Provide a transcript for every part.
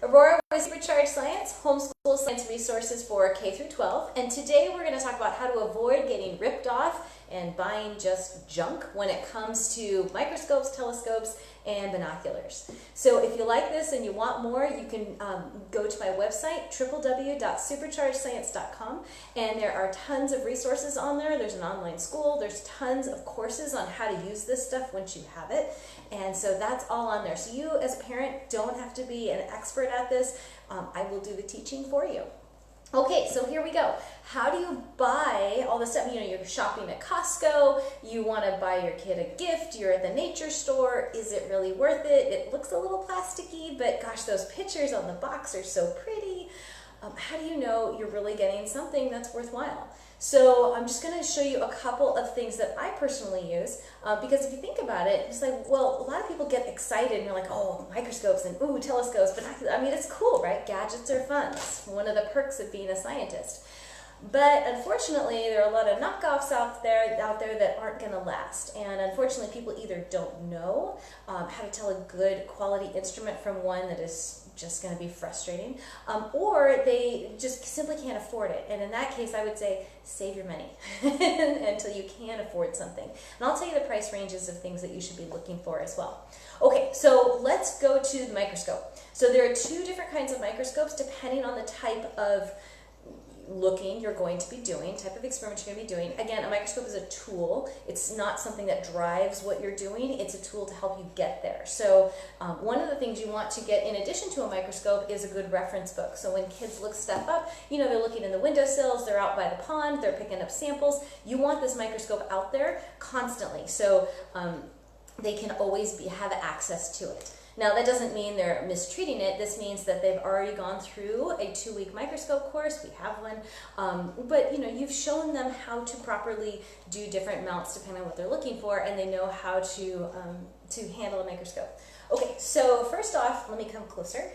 Aurora with Supercharged Science, homeschool science resources for K through 12. And today we're going to talk about how to avoid getting ripped off and buying just junk when it comes to microscopes, telescopes, and binoculars. So if you like this and you want more, you can go to my website, www.superchargedscience.com, and there are tons of resources on there. There's an online school. There's tons of courses on how to use this stuff once you have it. And so that's all on there. So you as a parent don't have to be an expert at this. I will do the teaching for you. Okay, so here we go. How do you buy all this stuff? You know, you're shopping at Costco, you want to buy your kid a gift, you're at the nature store. Is it really worth it? It looks a little plasticky, but gosh, those pictures on the box are so pretty. How do you know you're really getting something that's worthwhile? So I'm just going to show you a couple of things that I personally use, because if you think about it, it's like, well, a lot of people get excited and you're like, oh, microscopes and ooh, telescopes, binoculars. I mean, it's cool, right? Gadgets are fun. It's one of the perks of being a scientist. But unfortunately, there are a lot of knockoffs out there that aren't going to last. And unfortunately, people either don't know how to tell a good quality instrument from one that is just going to be frustrating, or they just simply can't afford it. And in that case, I would say save your money until you can afford something. And I'll tell you the price ranges of things that you should be looking for as well. Okay, so let's go to the microscope. So there are two different kinds of microscopes depending on the type of looking you're going to be doing, type of experiment you're going to be doing. Again, a microscope is a tool. It's not something that drives what you're doing. It's a tool to help you get there. So one of the things you want to get in addition to a microscope is a good reference book. So when kids look stuff up, you know, they're looking in the windowsills, they're out by the pond, they're picking up samples. You want this microscope out there constantly, so they can always have access to it. Now, that doesn't mean they're mistreating it. This means that they've already gone through a 2-week microscope course. We have one. But, you know, you've shown them how to properly do different mounts depending on what they're looking for, and they know how to handle a microscope. Okay, so first off, let me come closer.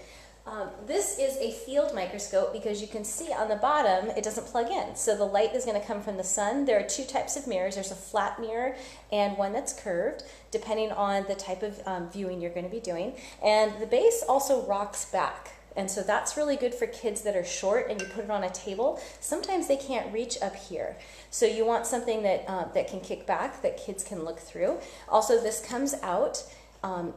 This is a field microscope because you can see on the bottom it doesn't plug in. So the light is going to come from the sun. There are two types of mirrors. There's a flat mirror and one that's curved, depending on the type of viewing you're going to be doing. And the base also rocks back. And so that's really good for kids that are short and you put it on a table. Sometimes they can't reach up here. So you want something that, that can kick back, that kids can look through. Also, this comes out.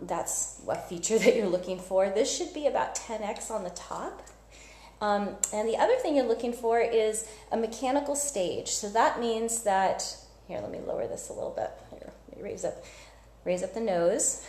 That's a feature that you're looking for. This should be about 10x on the top. And the other thing you're looking for is a mechanical stage. So that means that, here, let me lower this a little bit. Here, let me raise up the nose.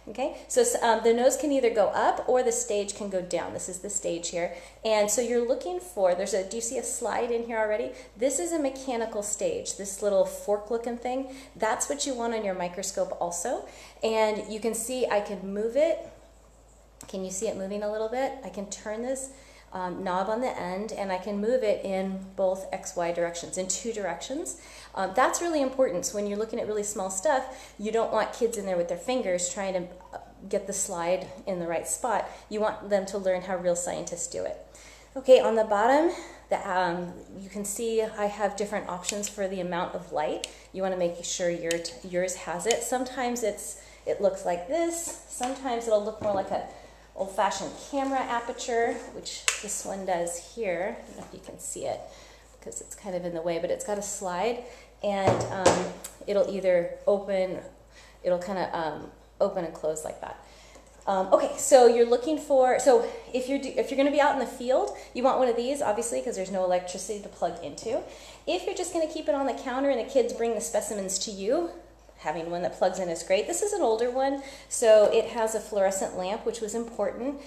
Okay, so the nose can either go up or the stage can go down. This is the stage here. And so you're looking for, do you see a slide in here already? This is a mechanical stage, this little fork looking thing. That's what you want on your microscope also. And you can see I can move it. Can you see it moving a little bit? I can turn this knob on the end and I can move it in both XY directions, in 2 directions. That's really important. So when you're looking at really small stuff, you don't want kids in there with their fingers trying to get the slide in the right spot. You want them to learn how real scientists do it. Okay, on the bottom, you can see I have different options for the amount of light. You want to make sure yours has it. Sometimes it looks like this. Sometimes it'll look more like a old-fashioned camera aperture, which this one does here. I don't know if you can see it because it's kind of in the way, but it's got a slide, and it'll either open, it'll kind of open and close like that. Okay, so you're looking for, so if you're going to be out in the field, you want one of these, obviously, because there's no electricity to plug into. If you're just going to keep it on the counter and the kids bring the specimens to you, having one that plugs in is great. This is an older one, so it has a fluorescent lamp, which was important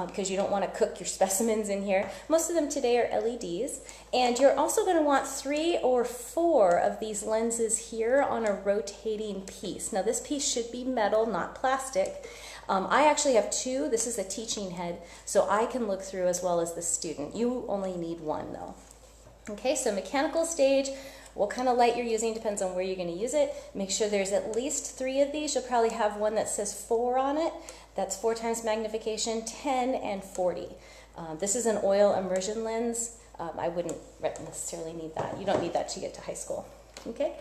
because you don't want to cook your specimens in here. Most of them today are LEDs. And you're also going to want 3 or 4 of these lenses here on a rotating piece. Now this piece should be metal, not plastic. I actually have 2. This is a teaching head, so I can look through as well as the student. You only need 1 though. Okay, so mechanical stage. What kind of light you're using depends on where you're going to use it. Make sure there's at least 3 of these. You'll probably have one that says 4 on it. That's 4 times magnification, 10 and 40. This is an oil immersion lens. I wouldn't necessarily need that. You don't need that to get to high school. Okay,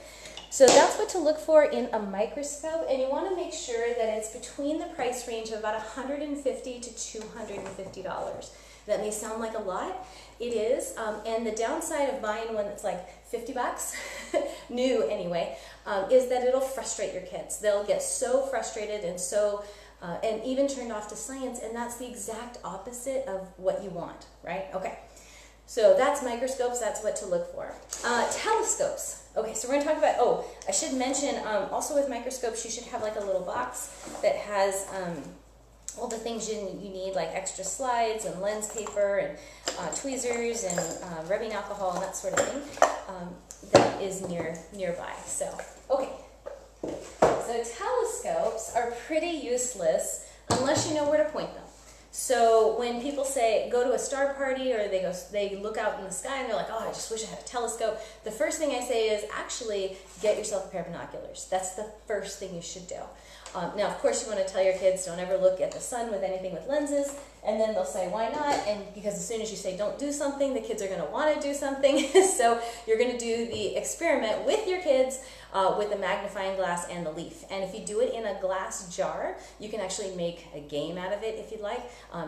so that's what to look for in a microscope, and you want to make sure that it's between the price range of about $150 to $250. That may sound like a lot. It is, and the downside of buying one that's like 50 bucks, new anyway, is that it'll frustrate your kids. They'll get so frustrated and so and even turned off to science, and that's the exact opposite of what you want, right? Okay, so that's microscopes, that's what to look for. Telescopes. Okay, so we're going to talk about, oh, I should mention, also with microscopes, you should have like a little box that has all the things you need, like extra slides and lens paper and tweezers and rubbing alcohol and that sort of thing that is nearby. So, okay. So telescopes are pretty useless unless you know where to point them. So when people say go to a star party, or they look out in the sky and they're like, oh, I just wish I had a telescope, the first thing I say is actually get yourself a pair of binoculars. That's the first thing you should do. Now, of course, you want to tell your kids don't ever look at the sun with anything with lenses, and then they'll say, why not? And because as soon as you say don't do something, the kids are going to want to do something. So you're going to do the experiment with your kids with the magnifying glass and the leaf. And if you do it in a glass jar, you can actually make a game out of it if you'd like.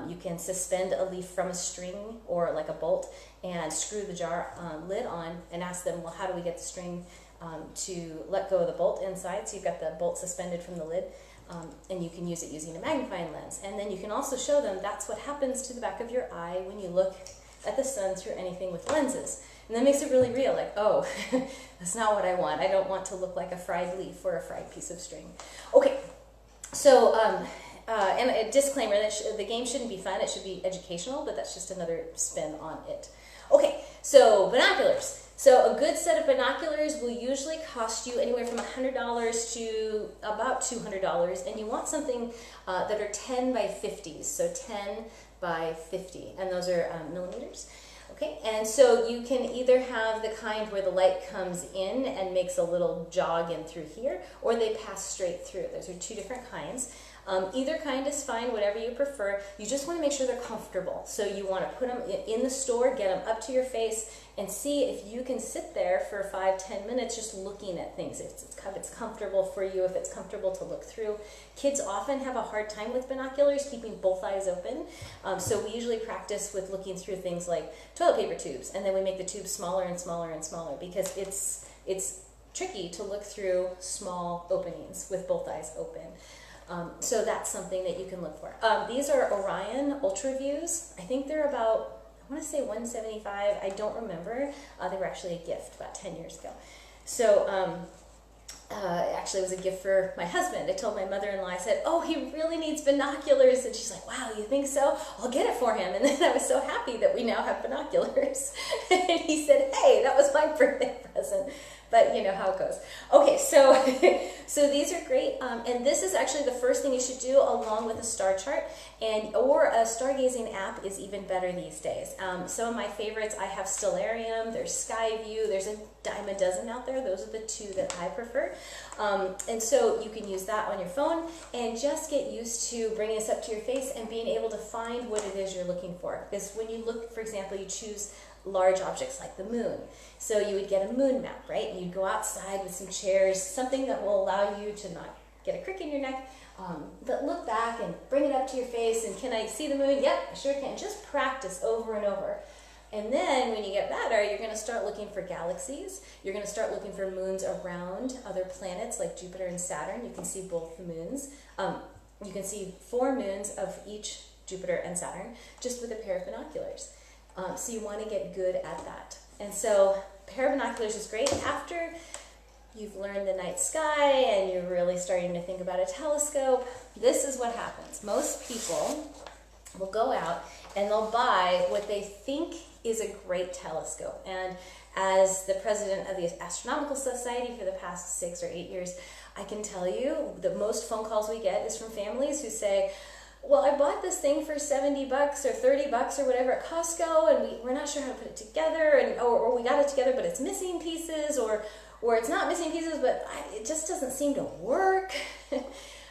You can suspend a leaf from a string or like a bolt and screw the jar lid on and ask them, well, how do we get the string to let go of the bolt inside? So you've got the bolt suspended from the lid, and you can use it using a magnifying lens. And then you can also show them that's what happens to the back of your eye when you look at the sun through anything with lenses. And that makes it really real, like, oh, that's not what I want. I don't want to look like a fried leaf or a fried piece of string. Okay, so, and a disclaimer, that the game shouldn't be fun, it should be educational, but that's just another spin on it. Okay, so binoculars. So a good set of binoculars will usually cost you anywhere from $100 to about $200, and you want something that are 10 by 50s, so 10 by 50, and those are millimeters. Okay, and so you can either have the kind where the light comes in and makes a little jog in through here, or they pass straight through. Those are two different kinds. Either kind is fine, whatever you prefer. You just want to make sure they're comfortable. So you want to put them in the store, get them up to your face, and see if you can sit there for 5-10 minutes just looking at things. If it's comfortable for you, if it's comfortable to look through. Kids often have a hard time with binoculars, keeping both eyes open. So we usually practice with looking through things like toilet paper tubes, and then we make the tubes smaller and smaller and smaller, because it's tricky to look through small openings with both eyes open. So that's something that you can look for. These are Orion Ultra Views. I think they're about, I want to say $175. I don't remember. They were actually a gift about 10 years ago. So actually it was a gift for my husband. I told my mother-in-law, I said, oh, he really needs binoculars. And she's like, wow, you think so? I'll get it for him. And then I was so happy that we now have binoculars. And he said, hey, that was my birthday present. But you know how it goes. Okay, so so these are great, and this is actually the first thing you should do along with a star chart, or a stargazing app is even better these days. Some of my favorites, I have Stellarium, there's Skyview, there's a dime a dozen out there. Those are the two that I prefer, and so you can use that on your phone and just get used to bringing this up to your face and being able to find what it is you're looking for. Because when you look, for example, you choose large objects like the moon. So you would get a moon map, right? And you'd go outside with some chairs, something that will allow you to not get a crick in your neck, but look back and bring it up to your face, and can I see the moon? Yep, I sure can. Just practice over and over. And then when you get better, you're going to start looking for galaxies. You're going to start looking for moons around other planets like Jupiter and Saturn. You can see both the moons. You can see 4 moons of each Jupiter and Saturn just with a pair of binoculars. So you want to get good at that. And so a pair of binoculars is great. After you've learned the night sky and you're really starting to think about a telescope, this is what happens. Most people will go out and they'll buy what they think is a great telescope. And as the president of the Astronomical Society for the past 6 or 8 years, I can tell you the most phone calls we get is from families who say, well, I bought this thing for $70 or $30 or whatever at Costco, and we're not sure how to put it together, and or we got it together, but it's missing pieces, or it's not missing pieces, but it just doesn't seem to work.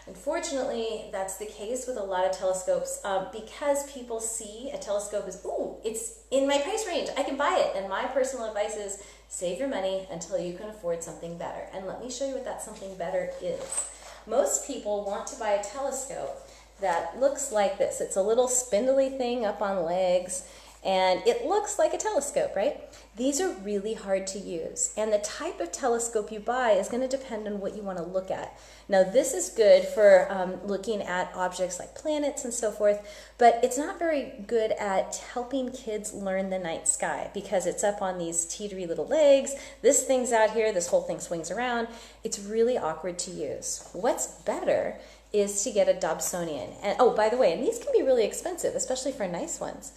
Unfortunately, that's the case with a lot of telescopes, because people see a telescope as, ooh, it's in my price range. I can buy it. And my personal advice is save your money until you can afford something better. And let me show you what that something better is. Most people want to buy a telescope that looks like this. It's a little spindly thing up on legs, and it looks like a telescope, right? These are really hard to use, and the type of telescope you buy is going to depend on what you want to look at. Now, this is good for looking at objects like planets and so forth, but it's not very good at helping kids learn the night sky because it's up on these teetery little legs. This thing's out here, this whole thing swings around. It's really awkward to use. What's better is to get a Dobsonian. And oh, by the way, and these can be really expensive, especially for nice ones.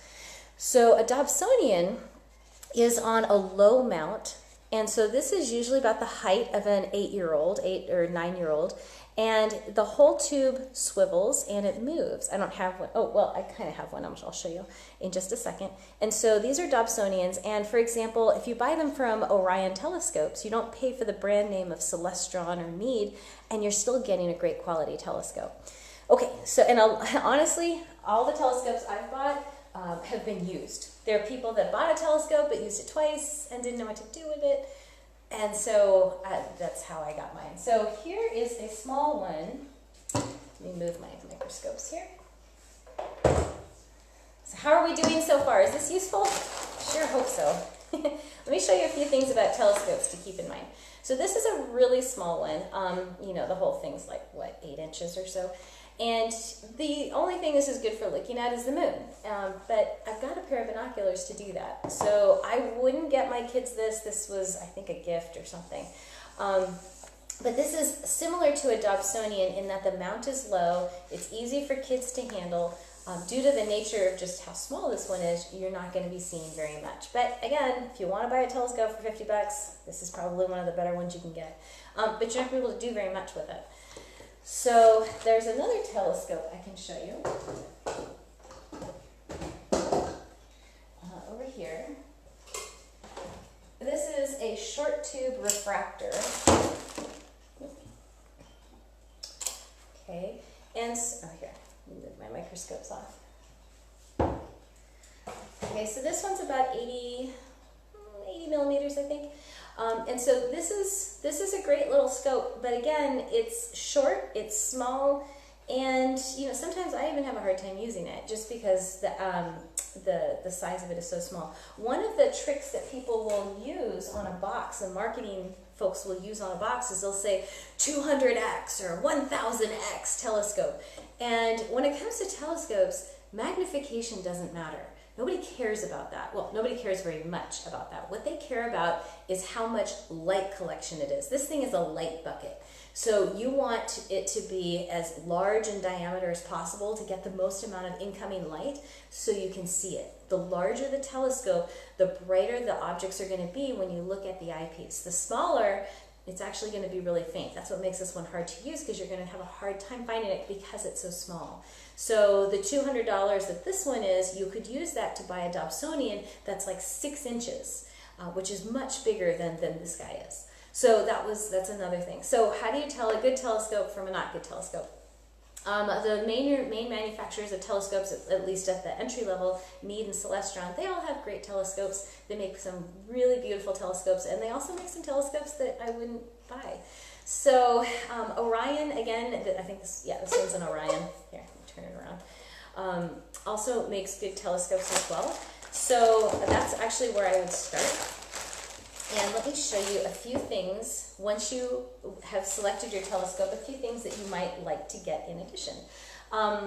So a Dobsonian is on a low mount, and so this is usually about the height of an 8-year-old, 8 or 9-year-old, and the whole tube swivels and it moves. I don't have one. Oh, well, I kind of have one. I'll show you in just a second. And so these are Dobsonians, and for example, if you buy them from Orion telescopes, you don't pay for the brand name of Celestron or Meade, and you're still getting a great quality telescope. Okay, so, and honestly, all the telescopes I've bought have been used. There are people that bought a telescope but used it twice and didn't know what to do with it, and so that's how I got mine. So here is a small one. Let me move my microscopes here. So how are we doing so far? Is this useful? Sure hope so. Let me show you a few things about telescopes to keep in mind. So this is a really small one. You know, the whole thing's like, what, 8 inches or so. And the only thing this is good for looking at is the moon. But I've got a pair of binoculars to do that. So I wouldn't get my kids this. This was, I think, a gift or something. But this is similar to a Dobsonian in that the mount is low. It's easy for kids to handle. Due to the nature of just how small this one is, you're not going to be seeing very much. But again, if you want to buy a telescope for 50 bucks, this is probably one of the better ones you can get. But you're not going to be able to do very much with it. So there's another telescope I can show you. Over here. This is a short tube refractor. Okay, and oh, here, let me move my microscopes off. Okay, so this one's about 80 millimeters, I think. And so this is a great little scope, but again, it's short, it's small, and you know, sometimes I even have a hard time using it just because the size of it is so small. One of the tricks that people will use on a box, the marketing folks will use on a box, is they'll say 200x or 1000x telescope. And when it comes to telescopes, magnification doesn't matter. Nobody cares about that. Well, nobody cares very much about that. What they care about is how much light collection it is. This thing is a light bucket. So you want it to be as large in diameter as possible to get the most amount of incoming light so you can see it. The larger the telescope, the brighter the objects are going to be when you look at the eyepiece. The smaller, it's actually going to be really faint. That's what makes this one hard to use, because you're going to have a hard time finding it because it's so small. So the $200 that this one is, you could use that to buy a Dobsonian that's like 6 inches, which is much bigger than this guy is. So that's another thing. So how do you tell a good telescope from a not good telescope? The main manufacturers of telescopes, at least at the entry level, Meade and Celestron, they all have great telescopes. They make some really beautiful telescopes, and they also make some telescopes that I wouldn't buy. So Orion, again, I think this one's an Orion. Here, let me turn it around. Also makes good telescopes as well. So that's actually where I would start. And let me show you a few things, once you have selected your telescope, a few things that you might like to get in addition.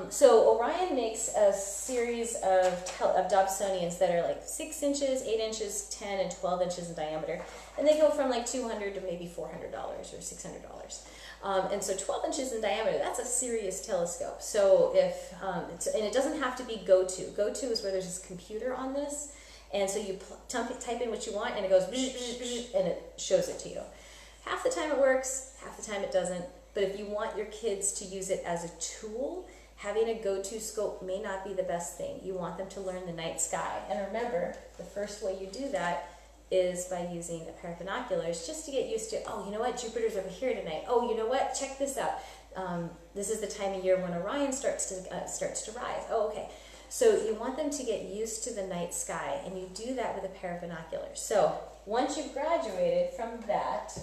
So Orion makes a series of Dobsonians that are like 6 inches, 8 inches, 10, and 12 inches in diameter. And they go from like $200 to maybe $400 or $600. And so 12 inches in diameter, that's a serious telescope. So if, and it doesn't have to be go-to. Go-to is where there's this computer on this. And so you type in what you want, and it goes and it shows it to you. Half the time it works, half the time it doesn't. But if you want your kids to use it as a tool, having a go-to scope may not be the best thing. You want them to learn the night sky. And remember, the first way you do that is by using a pair of binoculars, just to get used to, oh, you know what, Jupiter's over here tonight. Oh, you know what, check this out. This is the time of year when Orion starts to rise. Oh, okay. So you want them to get used to the night sky, and you do that with a pair of binoculars. So once you've graduated from that,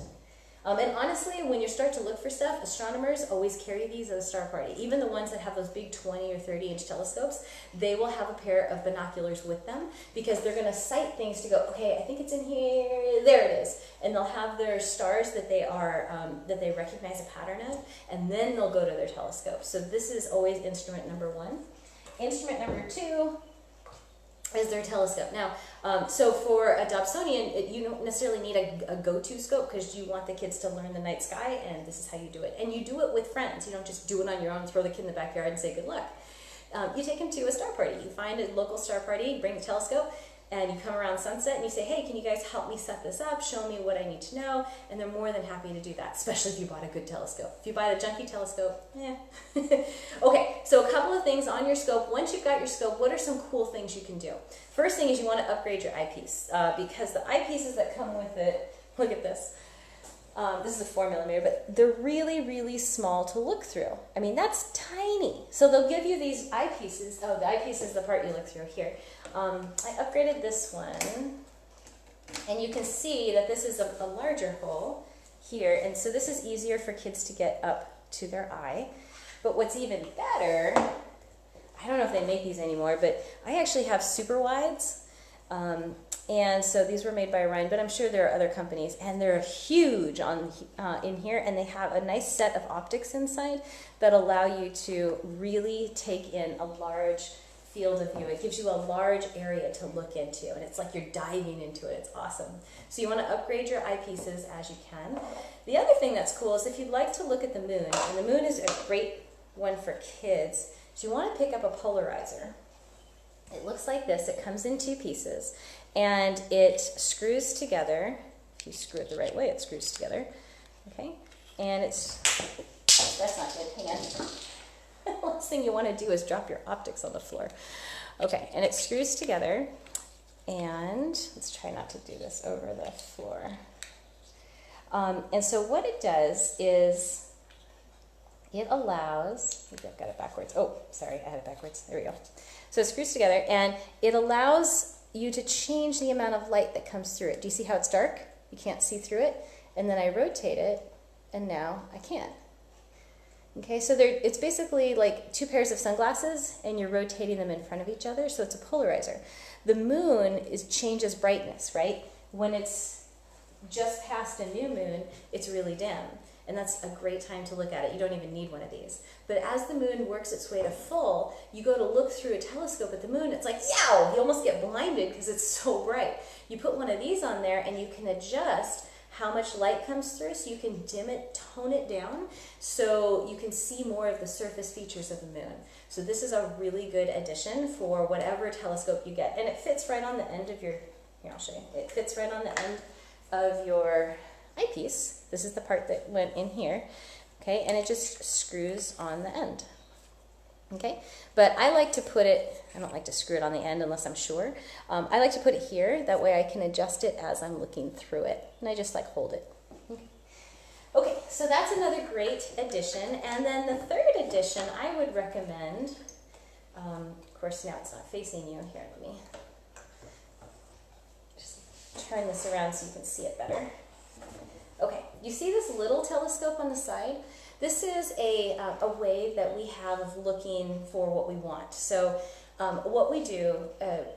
and honestly, when you start to look for stuff, astronomers always carry these at a star party. Even the ones that have those big 20 or 30-inch telescopes, they will have a pair of binoculars with them because they're going to sight things to go, okay, I think it's in here, there it is. And they'll have their stars that they are, that they recognize a pattern of, and then they'll go to their telescope. So this is always instrument number one. Instrument number two is their telescope. Now, so for a Dobsonian, you don't necessarily need a go-to scope because you want the kids to learn the night sky, and this is how you do it. And you do it with friends. You don't just do it on your own, throw the kid in the backyard and say good luck. You take them to a star party. You find a local star party, bring the telescope, and you come around sunset and you say, hey, can you guys help me set this up? Show me what I need to know. And they're more than happy to do that, especially if you bought a good telescope. If you buy the junky telescope, Okay, so a couple of things on your scope. Once you've got your scope, what are some cool things you can do? First thing is you want to upgrade your eyepiece because the eyepieces that come with it, look at this. This is a 4mm, but they're really, really small to look through. I mean, that's tiny. So they'll give you these eyepieces. Oh, the eyepiece is the part you look through here. I upgraded this one, and you can see that this is a larger hole here, and so this is easier for kids to get up to their eye. But what's even better, I don't know if they make these anymore, but I actually have super wides. And so these were made by Orion, but I'm sure there are other companies, and they're huge on in here, and they have a nice set of optics inside that allow you to really take in a large field of view. It gives you a large area to look into, and it's like you're diving into it. It's awesome. So you want to upgrade your eyepieces as you can. The other thing that's cool is if you'd like to look at the moon, and the moon is a great one for kids, is you want to pick up a polarizer. It looks like this. It comes in two pieces, and it screws together. If you screw it the right way, it screws together. Okay, and it's, that's not good. Hang on. The last thing you want to do is drop your optics on the floor. Okay, and it screws together, and let's try not to do this over the floor. And so what it does is it allows, maybe I've got it backwards. Oh, sorry, I had it backwards. There we go. So it screws together, and it allows you to change the amount of light that comes through it. Do you see how it's dark? You can't see through it. And then I rotate it, and now I can. Okay, so it's basically like two pairs of sunglasses, and you're rotating them in front of each other, so it's a polarizer. The moon changes brightness, right? When it's just past a new moon, it's really dim, and that's a great time to look at it. You don't even need one of these. But as the moon works its way to full, you go to look through a telescope at the moon, it's like, yow! You almost get blinded because it's so bright. You put one of these on there, and you can adjust how much light comes through, so you can dim it, tone it down, so you can see more of the surface features of the moon. So this is a really good addition for whatever telescope you get. And it fits right on the end of your, here I'll show you, it fits right on the end of your eyepiece. This is the part that went in here, okay, and it just screws on the end. Okay, but I like to put it, I don't like to screw it on the end unless I'm sure. I like to put it here, that way I can adjust it as I'm looking through it. And I just like hold it. Okay, so that's another great addition. And then the third addition I would recommend, of course now it's not facing you. Here, let me just turn this around so you can see it better. Okay, you see this little telescope on the side? This is a way that we have of looking for what we want. So what we do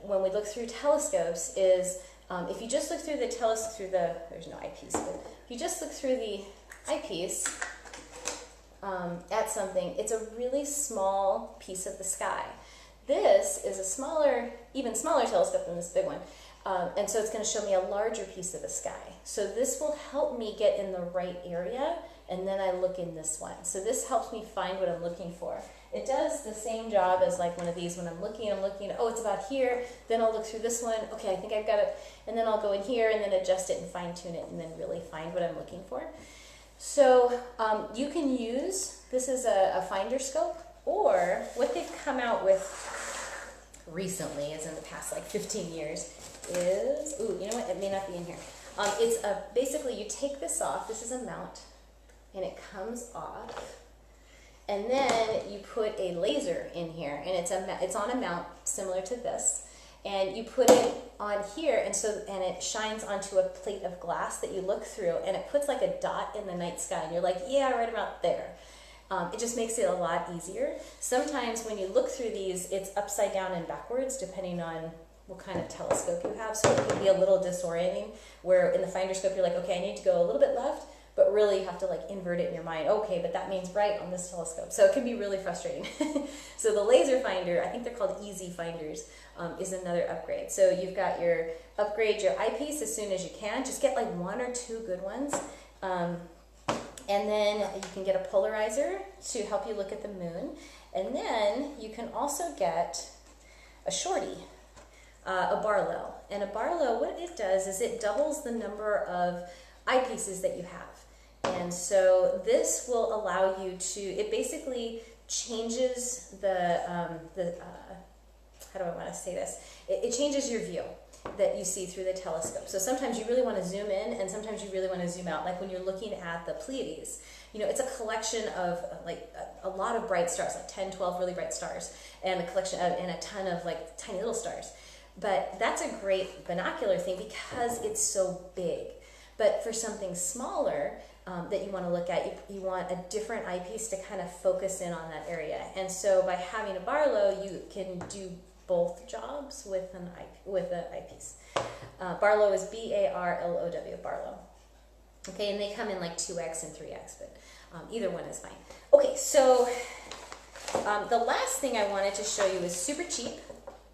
when we look through telescopes is if you just look through the telescope, there's no eyepiece, but if you just look through the eyepiece at something, it's a really small piece of the sky. This is a smaller, even smaller telescope than this big one. And so it's going to show me a larger piece of the sky. So this will help me get in the right area, and then I look in this one. So this helps me find what I'm looking for. It does the same job as like one of these. When I'm looking, oh, it's about here. Then I'll look through this one. Okay, I think I've got it. And then I'll go in here and then adjust it and fine tune it and then really find what I'm looking for. So you can use, this is a finder scope, or what they've come out with recently, is in the past like 15 years, is, ooh, you know what, it may not be in here. It's basically you take this off, this is a mount, and it comes off, and then you put a laser in here, and it's on a mount similar to this, and you put it on here, and it shines onto a plate of glass that you look through, and it puts like a dot in the night sky, and you're like, yeah, right about there. It just makes it a lot easier. Sometimes when you look through these, it's upside down and backwards depending on what kind of telescope you have, so it can be a little disorienting, where in the finder scope you're like, okay, I need to go a little bit left, but really you have to like invert it in your mind. Okay, but that means right on this telescope. So it can be really frustrating. So the laser finder, I think they're called easy finders, is another upgrade. So you've got upgrade your eyepiece as soon as you can. Just get like 1 or 2 good ones. And then you can get a polarizer to help you look at the moon. And then you can also get a shorty, a Barlow. And a Barlow, what it does is it doubles the number of eyepieces that you have. And so this will allow you to, it basically changes how do I want to say this? It changes your view that you see through the telescope. So sometimes you really want to zoom in, and sometimes you really want to zoom out. Like when you're looking at the Pleiades, you know, it's a collection of like a lot of bright stars, like 10, 12 really bright stars, and and a ton of like tiny little stars. But that's a great binocular thing because it's so big. But for something smaller that you want to look at, you want a different eyepiece to kind of focus in on that area. And so by having a Barlow, you can do both jobs with an eyepiece. Barlow is B-A-R-L-O-W, Barlow. Okay, and they come in like 2X and 3X, but either one is fine. Okay, so the last thing I wanted to show you is super cheap.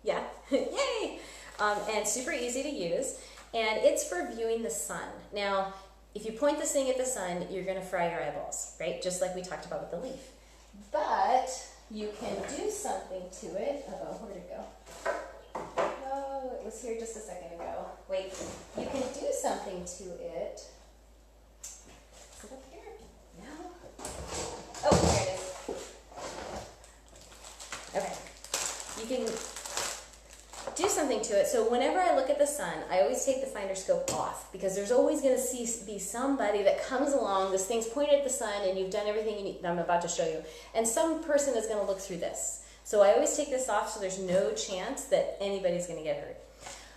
Yeah, yay! And super easy to use. And it's for viewing the sun. Now, if you point this thing at the sun, you're going to fry your eyeballs, right? Just like we talked about with the leaf. But you can do something to it. Uh-oh, where'd it go? Oh, it was here just a second ago. Wait, you can do something to it. Is it up here? No. Oh, there it is. Okay. You can do something to it. So whenever I look at the sun, I always take the finder scope off, because there's always going to be somebody that comes along, this thing's pointed at the sun, and you've done everything you need, I'm about to show you, and some person is going to look through this. So I always take this off so there's no chance that anybody's going to get hurt.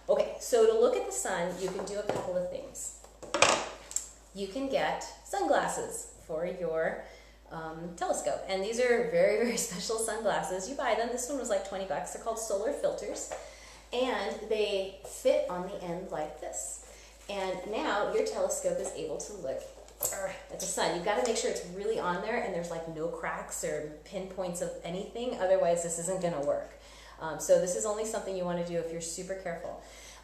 Okay, so to look at the sun, you can do a couple of things. You can get sunglasses for your telescope, and these are very, very special sunglasses. You buy them. This one was like 20 bucks. They're called solar filters. And they fit on the end like this. And now your telescope is able to look at the sun. You've got to make sure it's really on there and there's like no cracks or pinpoints of anything. Otherwise, this isn't going to work. So this is only something you want to do if you're super careful.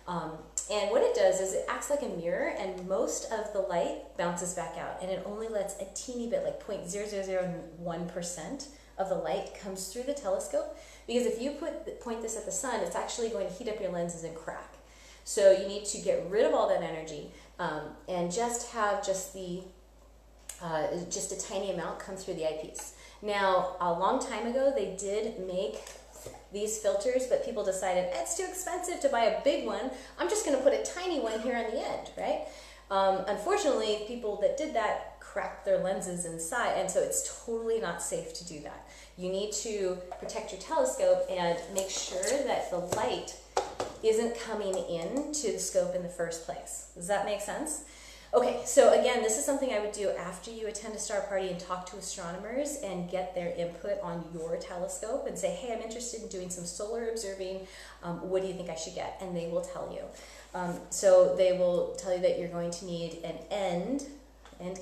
And what it does is it acts like a mirror, and most of the light bounces back out. And it only lets a teeny bit, like 0.0001% of the light comes through the telescope, because if you point this at the sun, it's actually going to heat up your lenses and crack. So you need to get rid of all that energy and just have just a tiny amount come through the eyepiece. Now, a long time ago, they did make these filters, but people decided it's too expensive to buy a big one. I'm just going to put a tiny one here on the end, right? Unfortunately, people that did that cracked their lenses inside, and so it's totally not safe to do that. You need to protect your telescope and make sure that the light isn't coming into the scope in the first place. Does that make sense? Okay, so again, this is something I would do after you attend a star party and talk to astronomers and get their input on your telescope and say, hey, I'm interested in doing some solar observing. What do you think I should get? And they will tell you. So they will tell you that you're going to need an end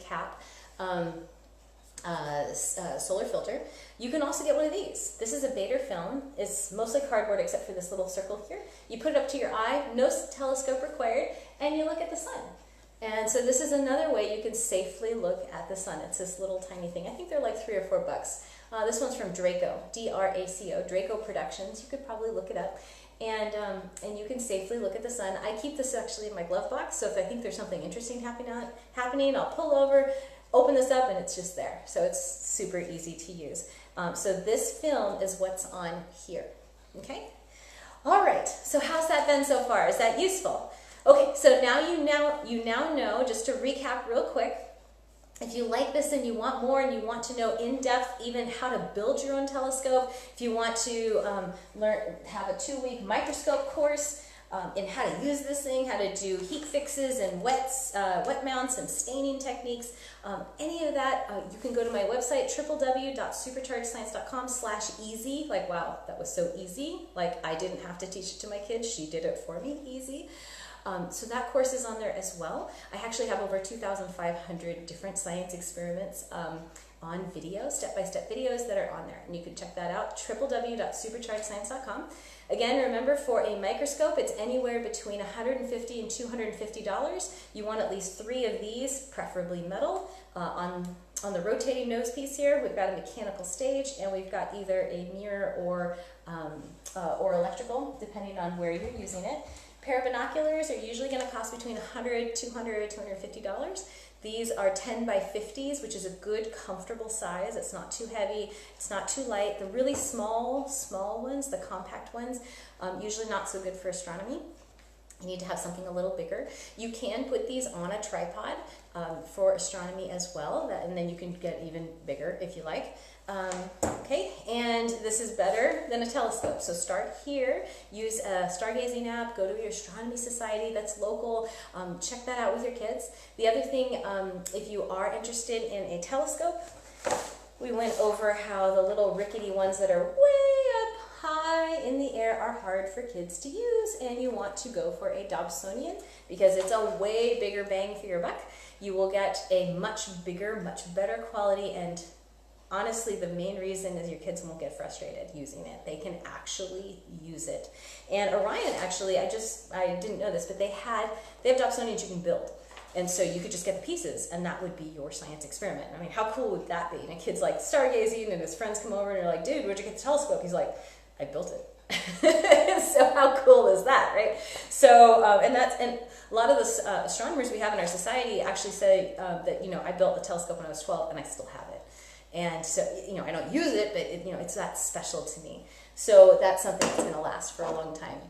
cap solar filter. You can also get one of these. This is a Beta film. It's mostly cardboard except for this little circle here. You put it up to your eye, no telescope required, and you look at the sun. And so this is another way you can safely look at the sun. It's this little tiny thing. I think they're like $3 or $4. This one's from Draco, D-R-A-C-O, Draco Productions. You could probably look it up. And you can safely look at the sun. I keep this actually in my glove box, so if I think there's something interesting happening, I'll pull over, open this up, and it's just there. So it's super easy to use. So this film is what's on here. Okay? All right. So how's that been so far? Is that useful? Okay. So now you now know. Just to recap real quick, If you like this and you want more and you want to know in depth even how to build your own telescope, if you want to have a 2-week microscope course in how to use this thing, how to do heat fixes and wet mounts and staining techniques, any of that, you can go to my website, www.superchargedscience.com/easy. Like, wow, that was so easy. Like, I didn't have to teach it to my kids. She did it for me, easy. So that course is on there as well. I actually have over 2,500 different science experiments on video, step-by-step videos that are on there. And you can check that out, www.superchargedscience.com. Again, remember, for a microscope, it's anywhere between $150 and $250. You want at least 3 of these, preferably metal. On the rotating nose piece here, we've got a mechanical stage, and we've got either a mirror or electrical, depending on where you're using it. Pair of binoculars are usually going to cost between $100, $200, $250. These are 10 by 50s, which is a good, comfortable size. It's not too heavy, it's not too light. The really small ones, the compact ones, usually not so good for astronomy. You need to have something a little bigger. You can put these on a tripod for astronomy as well, and then you can get even bigger if you like. Okay, and this is better than a telescope. So start here, use a stargazing app, go to your astronomy society that's local, check that out with your kids. The other thing, if you are interested in a telescope, we went over how the little rickety ones that are way up high in the air are hard for kids to use, and you want to go for a Dobsonian because it's a way bigger bang for your buck. You will get a much bigger, much better quality, and honestly, the main reason is your kids won't get frustrated using it. They can actually use it. And Orion, actually, I didn't know this, but they have Dobsonians you can build. And so you could just get the pieces, and that would be your science experiment. I mean, how cool would that be? And a kid's like stargazing, and his friends come over, and they're like, dude, where'd you get the telescope? He's like, I built it. So how cool is that, right? So, and a lot of the astronomers we have in our society actually say that, I built the telescope when I was 12, and I still have it. And so, I don't use it, but it's that special to me. So that's something that's going to last for a long time.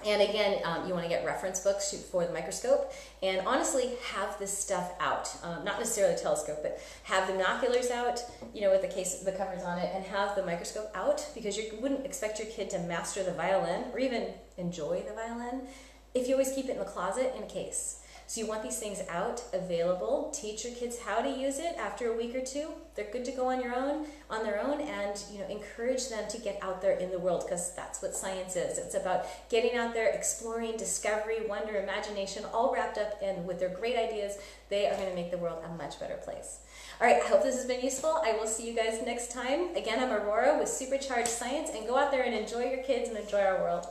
And again, you want to get reference books for the microscope, and honestly, have this stuff out. Not necessarily a telescope, but have the binoculars out, with the covers on it, and have the microscope out, because you wouldn't expect your kid to master the violin or even enjoy the violin if you always keep it in the closet in a case. So you want these things out, available. Teach your kids how to use it after a week or two. They're good to go on their own, and encourage them to get out there in the world, because that's what science is. It's about getting out there, exploring, discovery, wonder, imagination, all wrapped up, and with their great ideas, they are going to make the world a much better place. All right, I hope this has been useful. I will see you guys next time. Again, I'm Aurora with Supercharged Science, and go out there and enjoy your kids and enjoy our world.